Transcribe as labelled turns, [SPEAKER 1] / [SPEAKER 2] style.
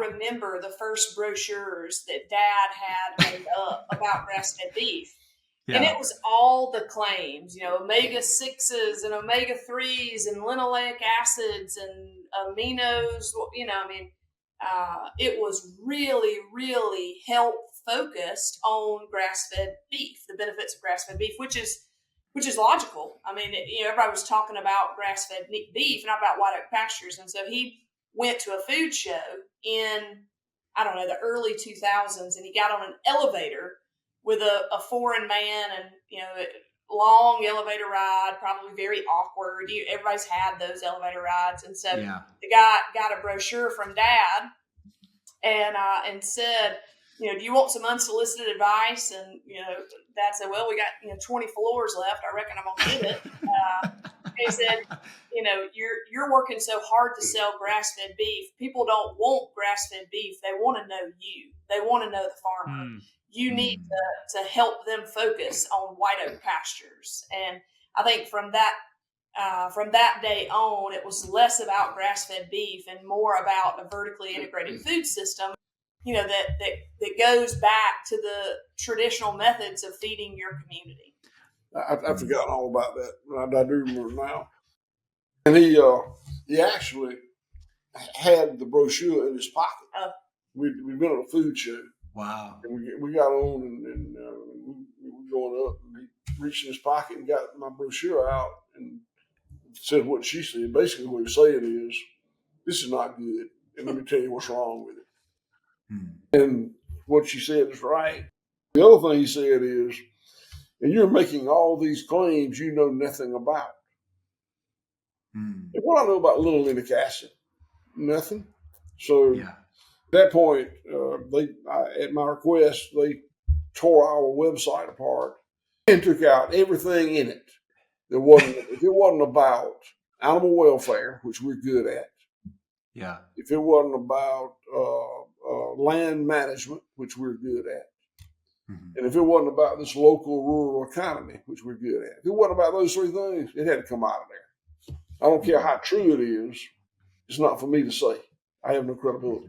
[SPEAKER 1] remember the first brochures that Dad had made up about grass-fed beef. And it was all the claims, omega-6s and omega-3s and linoleic acids and aminos. It was really, really health focused on grass-fed beef, the benefits of grass-fed beef, which is logical. I mean, everybody was talking about grass-fed beef, not about White Oak Pastures. And so he went to a food show in, I don't know, the early 2000s, and he got on an elevator with a foreign man, and long elevator ride, probably very awkward. Everybody's had those elevator rides, and so the guy got a brochure from Dad, and said, do you want some unsolicited advice? And Dad said, well, we got 20 floors left. I reckon I'm gonna get it. He said, you're working so hard to sell grass-fed beef. People don't want grass-fed beef. They want to know you. They want to know the farmer. You need to help them focus on White Oak Pastures. And I think from that day on, it was less about grass-fed beef and more about a vertically integrated food system, that goes back to the traditional methods of feeding your community.
[SPEAKER 2] I've forgotten all about that. I do remember now. And he actually had the brochure in his pocket. We'd been at a food show.
[SPEAKER 3] Wow.
[SPEAKER 2] And we got on and we were going up, and he reached in his pocket and got my brochure out and said what she said. Basically what he was saying is, this is not good, and let me tell you what's wrong with it. And what she said is right. The other thing he said is, and you're making all these claims you know nothing about. And what I know about linoleic acid? Nothing. So at that point, at my request, they tore our website apart and took out everything in it. If it wasn't about animal welfare, which we're good at.
[SPEAKER 3] Yeah.
[SPEAKER 2] If it wasn't about land management, which we're good at. And if it wasn't about this local rural economy, which we're good at. If it wasn't about those three things, it had to come out of there. I don't care how true it is. It's not for me to say. I have no credibility.